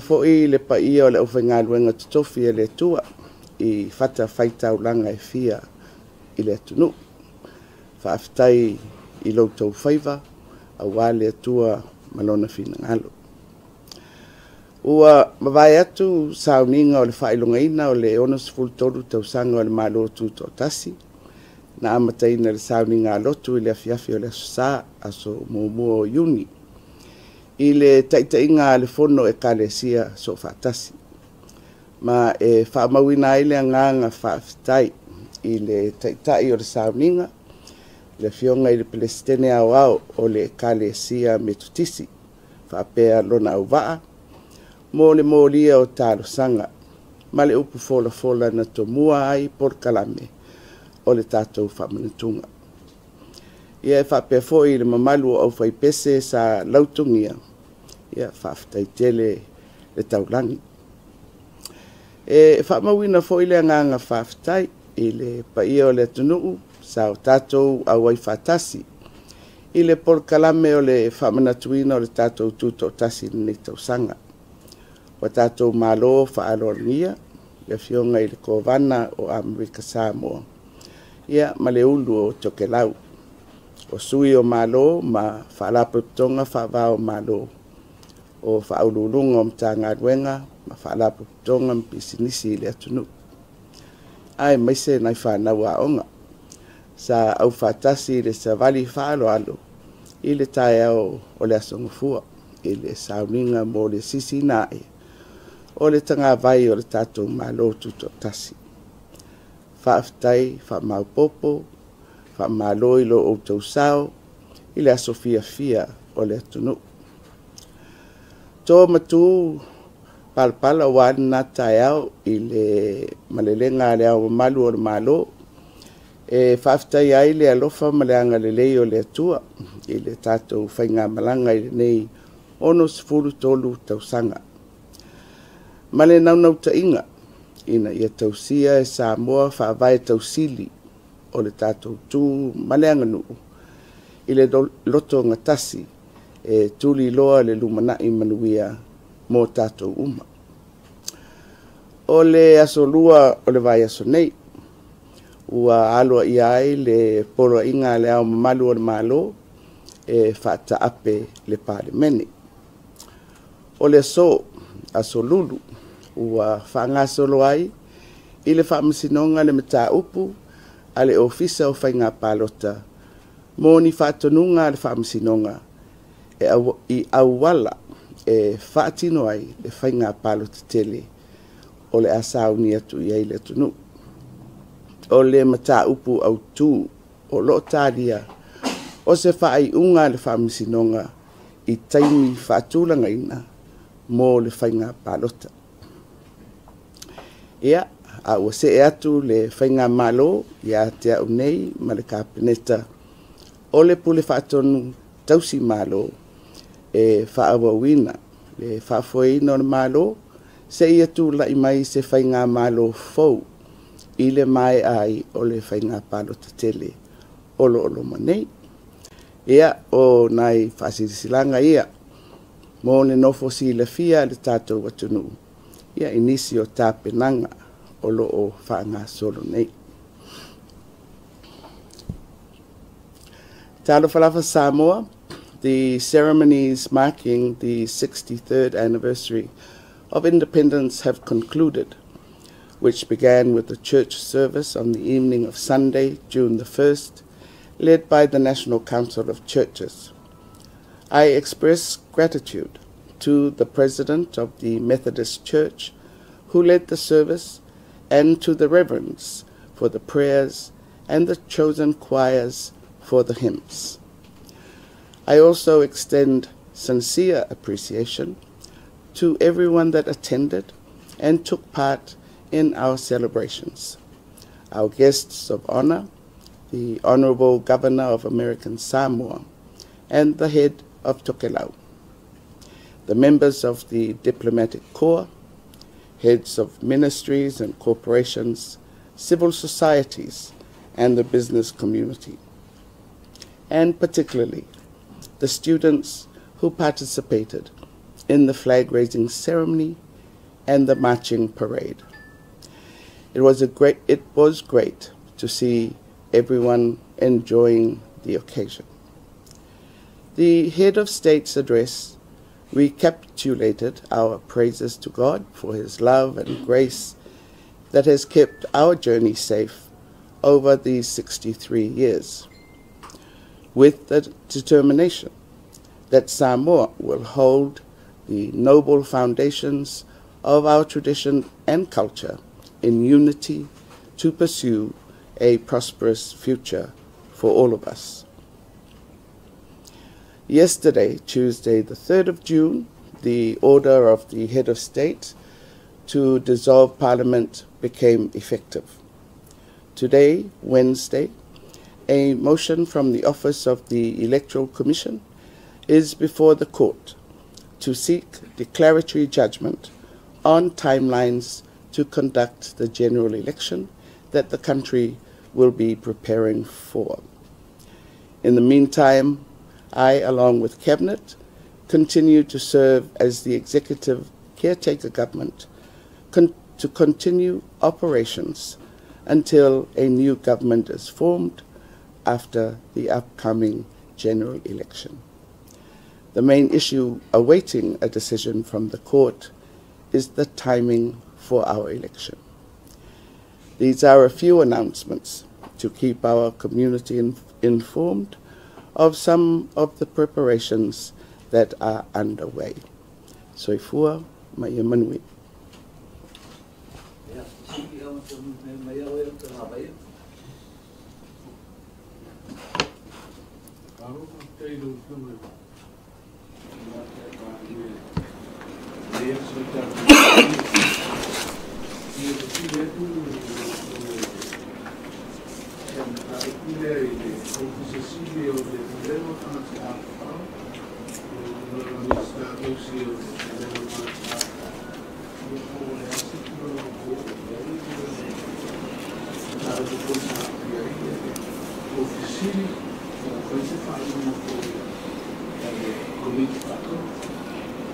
Fo'i le paia o le aufaigaluega totofi e le atua I fata faitaulaga e fia I le atunuu. Faafetai I loutou faiva auā le atua ma lona finagalo. Ua mavae atu sauniga o le faailogaina o le 63 tausaga o le malo tutoʻatasi na amataina le sauniga alotu I le afiafi o le asosā aso muamua o iuni I le taʻitaʻiga a le fono ekalesia so faatasi ma e faamauina ai le agaga faafetai I le taʻitaʻi o le sauniga le fionga I le pelestene aoao o le ekalesia metutisi faapea lona auvaa mo le molia o talosaga ma le upu folafola na tomua ai Polokalame o le tatou faamanatuga. Ia e faapea foʻi I le mamalu o ʻaufaipese sa lautugia ia faafetai tele le taulagi. E faamauina foʻi le agaga faafetai I le paia o le atunuu sa o tatou auai faatasi I le Polokalame o le faamanatuina o le tatou tutoʻatasi lenei tausaga. Wa tatou malo faaloalogia le fionga I le kovana o Amerika Samoa. Ia ma le ulu o Tokelau. O sui o malo ma faalapotoga faavao malo. O faaululunga o matagaluega ma faalapotoga ma pisinisi I le atunuu. Ai maise nai fanau aʻoga. Sa au faatasi I le savali faaloalo I le taeao o le asogafua I le sauniga mo le sisinaʻe o le tagavai o le tatou malo tutoʻatasi. Faafetai, faamaupopo, faamalo I lo outou sao I le aso fiafia o le atunuu. Tō matū palapala ua na taeao I le malelega a le ao mamalu o le malo e faafetai ai le alofa ma le agalelei o le atua I le tatou faigamalaga I lenei 63 tausaga. Ma le naunautaʻiga ina ia tausia e Samoa faavae tausili o le tatou tū ma le aganuu I le loto gatasi e tuli iloa le lumanaʻi manuia mo tatou uma. O le aso lua o le vaiaso nei ua aloa ia ai le poloaʻiga a le ao mamalu o le malo e faataape le palemene. O le aso lulu ua faagasolo ai I le faamasinoga le mataupu a le ofisa o faiga palota mo ni faatonuga a le faamasinoga I auala e faatino ai le faiga palota tele o le a sauni atu I ai le atunuu. O le mataupu autū o loo talia o se faaiʻuga a le faamasinoga I taimi faatulagaina mo le faiga palota. Ia a ua see atu le faiga malo ia te aʻu nei ma le kapeneta o le pule faatonu tausi malo e faauauina le faafoeina o le malo seʻia tulaʻi mai se faiga malo fou I le mae ai o le faiga palota tele o loʻoloma nei. Ia o nai faasilasilaga ia mo le nofo silafia le tatou atunuu. Ia inisi o tapenaga o loo faagasolo nei. Talofalafa Samoa, the ceremonies marking the 63rd anniversary of independence have concluded, which began with a church service on the evening of Sunday, June the 1st, led by the National Council of Churches. I express gratitude to the President of the Methodist Church, who led the service, and to the reverends for the prayers and the chosen choirs for the hymns. I also extend sincere appreciation to everyone that attended and took part in our celebrations. Our guests of honor, the Honorable Governor of American Samoa, and the head of Tokelau, the members of the Diplomatic Corps, heads of ministries and corporations, civil societies, and the business community, and particularly the students who participated in the flag-raising ceremony and the marching parade. It was great to see everyone enjoying the occasion. The head of state's address recapitulated our praises to God for his love and grace that has kept our journey safe over these 63 years, with the determination that Samoa will hold the noble foundations of our tradition and culture in unity to pursue a prosperous future for all of us. Yesterday, Tuesday, the 3rd of June, the order of the head of state to dissolve Parliament became effective. Today, Wednesday, a motion from the Office of the Electoral Commission is before the court to seek declaratory judgment on timelines to conduct the general election that the country will be preparing for. In the meantime, I, along with Cabinet, continue to serve as the executive caretaker government to continue operations until a new government is formed after the upcoming general election. The main issue awaiting a decision from the court is the timing for our election. These are a few announcements to keep our community informed of some of the preparations that are underway. Soifua mai manui.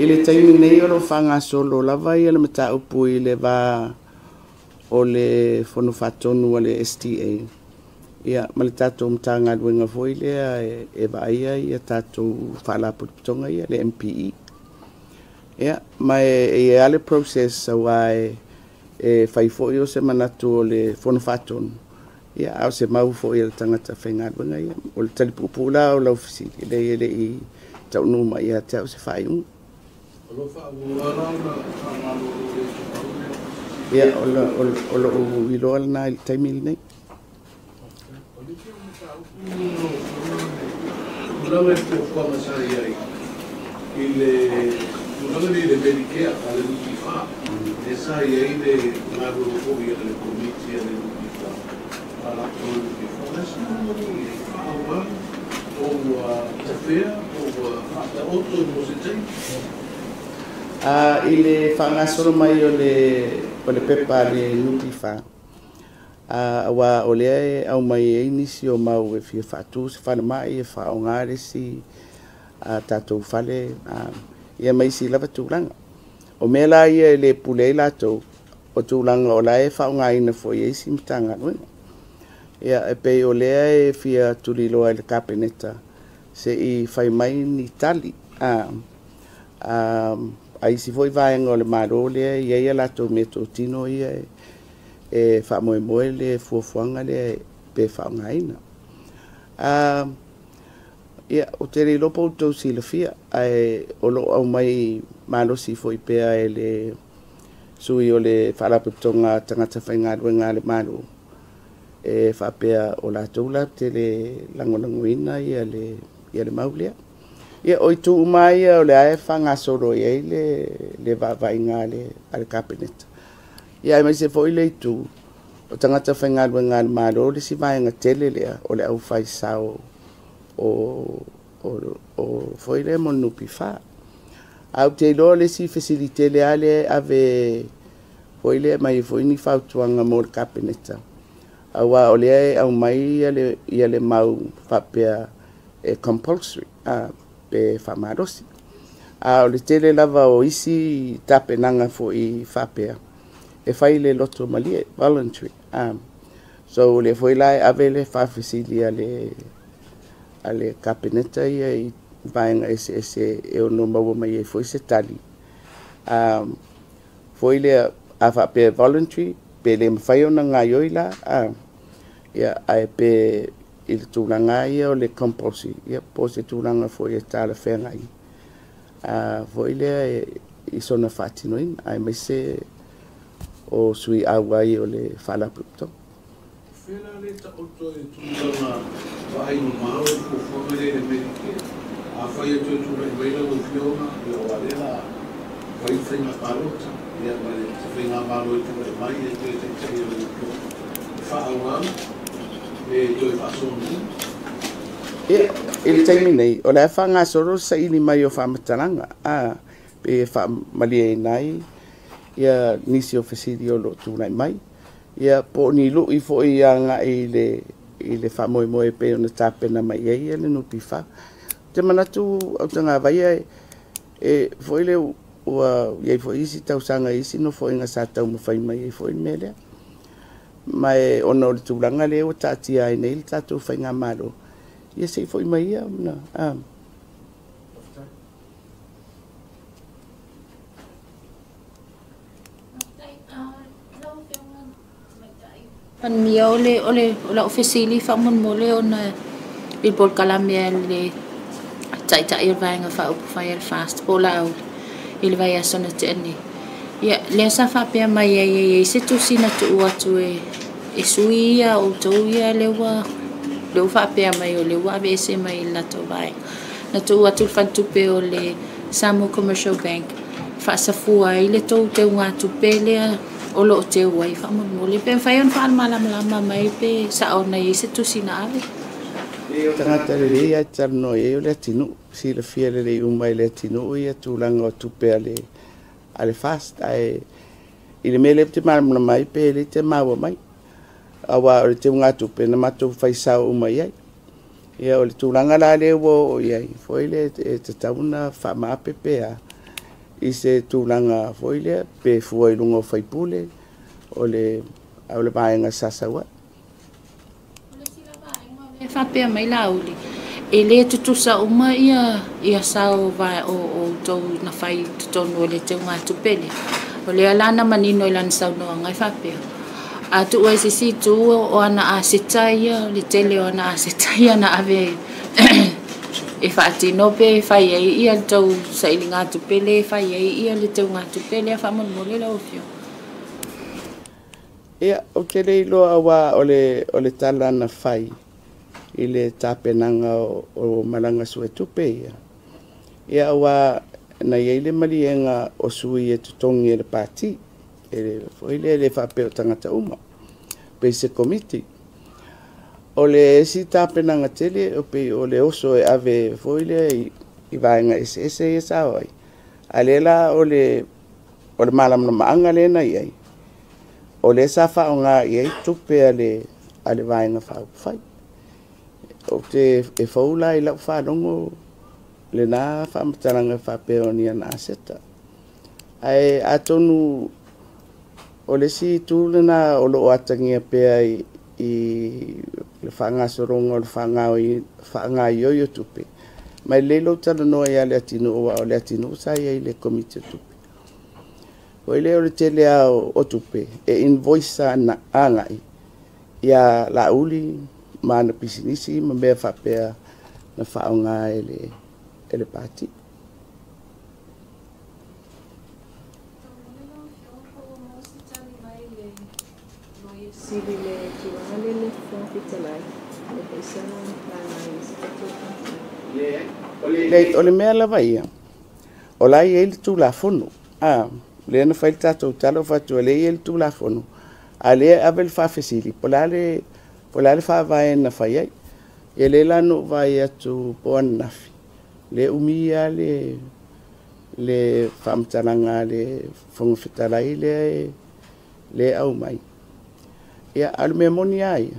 Ile taimi nei o lo whanga solo lava i le mata upu i le wā o le whono whatonu o le STA. Ia, ma le tātou mta ngā luenga fwoi lea e waia i a tātou whala putonga ia, le MPE. Ia, ma e ale process a wai e whaifoi o se manatu o le whono whatonu. Ia, au se mau fwoi le tangata whainga luenga ia, o le talipupula o lau fisiki, le i tau numa ia tau se whaiunga. Ya, ola uilo na il taimil nei. Una vez que fue a pasar ahí, y le Medicare a la Lucifa, esa ahí de una grupovia de la comisión de Lucifa, a la Lucifa, es una o a Tafea, o a otro no se tiene. Ile whangasoro mai o le pepa le Lucifa. Wa o lea au mai e nisi o mau e fia whatu se whana mai e wha o ngāre si tātou whale ia mai si lava tūranga. O mea la ia le pulei lātou o tūranga o la e wha o ngā ina fo i eisi mitanga nuenga. Ia e pei o lea e fia tuliloa le kapeneta se i whai mai ni tali. Ai si foi vaenga o le maro lea ia lātou me tō tino ia e wha moe moe le fuafuanga le pe wha ngaina. Ia, o te rei lopo o tau si la fia, o lo au mai malo si foi pea e le sui o le whalaputonga tangata whainga ruenga le malo. E wha pea o la taula te le langolangoina ia le maulea. Ia, oi tu umai o le ae whanga soro ia le vainga le kapeneta. Ia mai se foi le tu o tangata whainga ruenga le malo le si vainga tele lea o le au whai sao o foi le monupi wha. Au te lo le si facilite le ale ave foi le mai foi ni whautuanga mo le kapeneta. Awa o le au mai ia le mau whapea compulsory pe whamarosi. o le tele lava o isi tapenanga fo I whapea. E whai le loto malie, voluntary. So le foi lai ave le whawhisili a le kapineta ia I vaenga ese e ono maua mai e foi se tali. Foi le a whapea voluntary, pe le mwhai ona ngā yoila, ia ai pe I le tūranga ia o le compulsory, ia po se tūranga foi e tāla whenga I. Foi le I sona whatinoin, ai mai se o sui awai o le whalapupto. Whena le ta oto e tūranga wahai no mao e kōwhanga le Medicare. A whai atu e tūranga I weila o whionga, e o alela whai whainga parota, ia mai te whainga maro e tūranga mai e te tei o le whionga. E whaawang, e toi whasonu. Ia, ele taimi nei, o le whanga soro sa ili mai o whamataranga, pe whamalia e nai, ia nisi o whasiri o lo tūnai mai, ia po ni lu I fo I anga I le whamoe pe o na tāpena mai e le nupi wha. Te manatu au tanga vai e fo I le ua iei fo isi tausanga isi no fo inga sa tau mawhai mai e fo I melea. Mai ona o le tūranga le o tātia ai nei le tātou whainga malo. Ia sei foi mai ia na pan mia ole ofisili fa mon mole ona il bol kalamia le tai vanga fa op fa el fast pola il vai a sona teni ia le sa fa pe mai e se tu sina tu atu e suia o to ia le wa le fa pe mai o le wa be se mai la to vai na tu atu fa tu pe o le Samoa Commercial Bank fa sa fua ile to te wa tu pele o lo te wai fa mo le pe fa yon fa mala mai pe sa ona i se tu sina ave tangata le ia tarno e o le tinu si le fia le umai le tinu ia tūlanga o tu pe ale fast ai ile mele te mala mai pe le te mawa mai awa o le te ngā tupe na matou whaisau umai ai. Ia o le tūranga la le wo iai. Foi le te tauna whamaapepe a. I se tūranga foi le pe fua I lungo whaipule o le vaenga sasawa. E whapea mai lauli. E le tutusa uma ia sao vai o tau na whai tutonu o le te ngā tupele. O le alana manino I lana sau noa ngai whapea. A tu o si tu o ana a setaia le tele o ana a setaia na ave e fati no pe fai ia tau sa ilinga tu pele fai ia le tau nga tu pele fa mon mole la ofio ia o ke le lo awa o le tala na fai ile tapenanga o malanga sue tupe ia awa na ile malienga o sui e tutongi le pati foi le fa pe tangata uma pe se committee o le si tapenanga tele o pe o le oso e ave foi le I vaenga ese sa oi alela o le malam na maanga le na ai o le sa fa nga ai tupe ale vaenga fa fai o te e faula I la fa longo le na fa mtaranga fa pe oni na seta ai atonu o le si tūlena o lo atangia pea I le whanga soronga o le whanga I oio tupe. Mai lelo tala noa ia le atinu o le atinu sa ia I le komite tupe. O ile o le tele o tupe e invoice na angai ia la uli ma na pisinisi ma mea whapea na whaonga ele pati. O le mea lava ia o lai e le tūlafono le ana whai tātou talo whatua le e le tūlafono a le ave le whawhesili po la le whawai na whai ai e le lano vai atu po anafi le umia le whamtaranga le whangawhitalai le au mai ia alu mea moni ai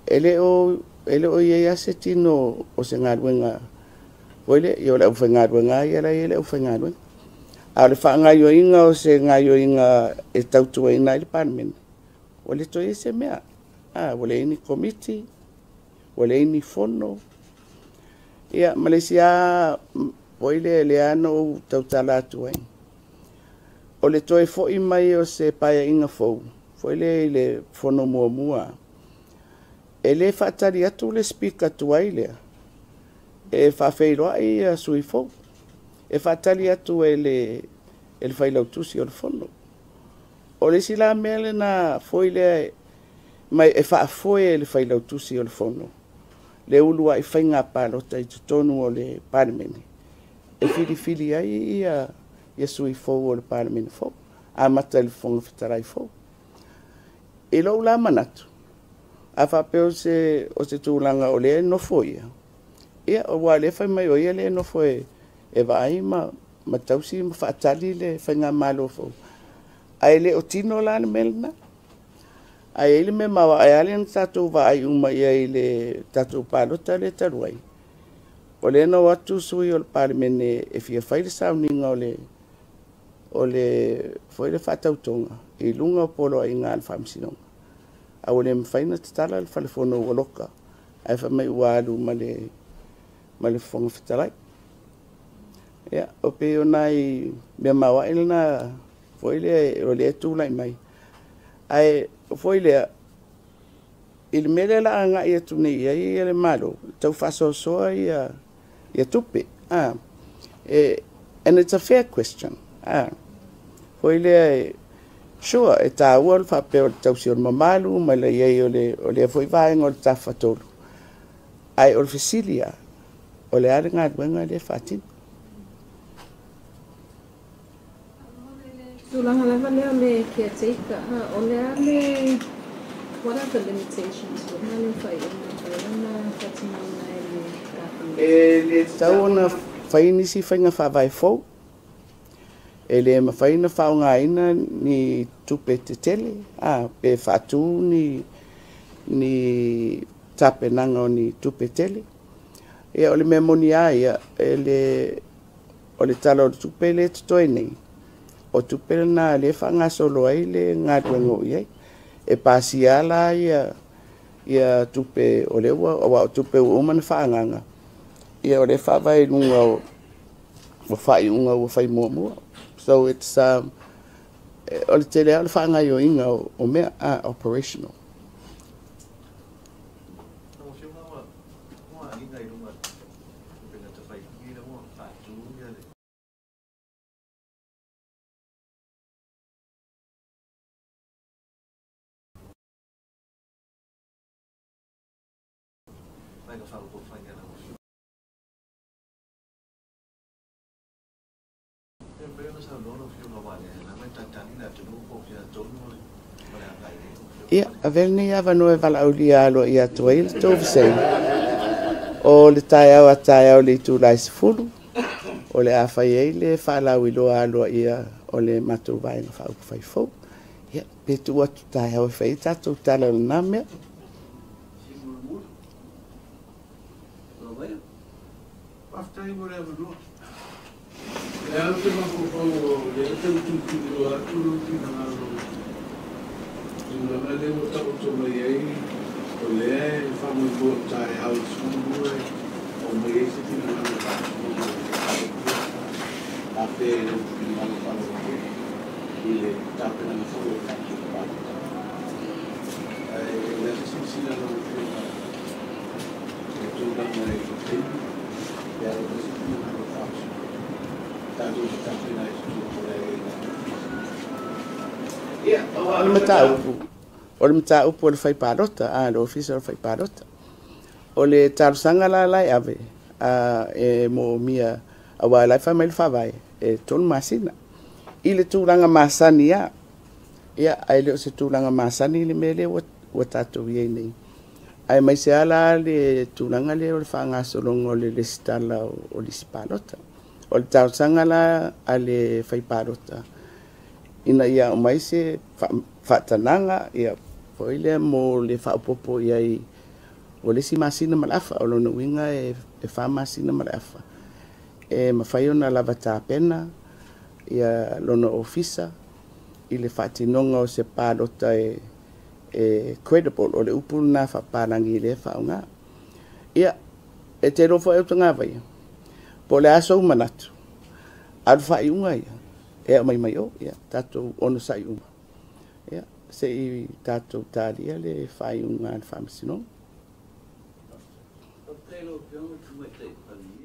ele o ia se tino o se ngaruenga Oile ia le uwhaingaruenga ia lai le uwhaingaruenga. A le whaangaioinga o se ngaioinga e tautua ina i le parliament. O le toi se mea. O le ini committee, o le ini fono. Ia, Malaysia, oile le ano tautala atu ai. O le toi fo'i mai o se paia inga fou. Foile le fono mua mua. E le whaatari atu le speaker tuai lea. E whawheiroa i a sui fou. E whaatari atu e le whailau tusi o le fono. O le sila mele na foile mai e whaafoe e le whailau tusi o le fono. Le ulua i whainga pālota i tutonu o le parliament. E whiri ai ia sui fou o le parliament fou. A mata le fonga whitarai fou. E lau la manatu. A whapeo o se tūlanga o le no foi. Ia o wa le whai mai o ia le no foi. E vai ma tausi ma whaatali le whainga malo fou. Ai le o tino la na melna. Ai ele me mawa ai ale na tatou wa ai uma ia i le tatou pālota le taruai. O le na watu sui o le parlimene e fia whai le sauninga o le foi le whatautonga. I lunga o polo ai ngā le whamsinonga. A o le mwhaina tatala le whalefono o loka. Ai whamai ualu ma le whonga whitarai. Ia, o pe o nai mea mawa ele na foi le o le tūlai mai. Ai foi le il mele la anga ia tu nei ia le malo tau faso so ia tupe and it's a fair question foi le sure e ta wol fa pe tau si o mamalu ma le ia o le foi vai ngol ta fatolo ai o fisilia o le ala nga wenga le fatin Tulanga leva le caretaker. What are the limitations? What are the le tau na whaini si whainga whawai fau. E le ma whaina whaunga ina ni tupe te tele. Pe whatu ni tape nanga o ni tupe tele. E o le memoni aia, o le tala o le tupe le tutoi nei. O tupe na le whanga solo ai le ngā tuengo iai. E pasi ala ia tupe o lewa, o tupe o umana whaanganga. Ia o le whawai lunga o whai unga o whai mua mua. So it's, o le tele ala whaanga i o inga o mea operational. Ia, a vele nei awa noe wala au li alo i atua i le tōwhi sei. O le tai au a tai au le tu lai se fulu. O le a whai ei le whalau i loa alo ia o le matou vai na whau ku whai fau. Ia, pe tu atu tai au e whai tatou tala o nā mea. After you would ever do. Le alo te mako pau le te utuki o aturu ki na alo. Ina mai le mo tau to mai ai o le e whamu i mua tai au i sumbu e o mai e se tina alo whamu a pe e le utuki na alo whamu i le tape na whamu e kaki o whamu. E le se sina alo e tu ranga e whamu. O le mata upu o le whai pārota, le ofisa o le whai pārota. O le tarusanga la lai ave, e mo mia a wai lai whai mai le whawai, e tonu masina. I le tūranga masani ia, ai leo se tūranga masani le mele wa tātou iei nei. Ai mai se ala le tūranga le o le whaangasolongo o le sitala o le sipārota. O le tarusanga la a le whai pārota. Ina ia o mai se whaatananga, ia poile mo le whaapopo ia i o le si masina malafa, o lona winga e wha masina malafa. e mawhai ona lava tāpena ia lona ofisa i le whatinonga o se pālota e credible o le upulu nā whaparangi le whaunga. Ia, e te rofo e uta ngā vai. Po le aso umanatu. Aru whai unga ia. E mai mai o, ia, tātou ono sai unga. Ia, se i tātou tāria le whai unga an whamasino. Pelo peão que vai ter ali.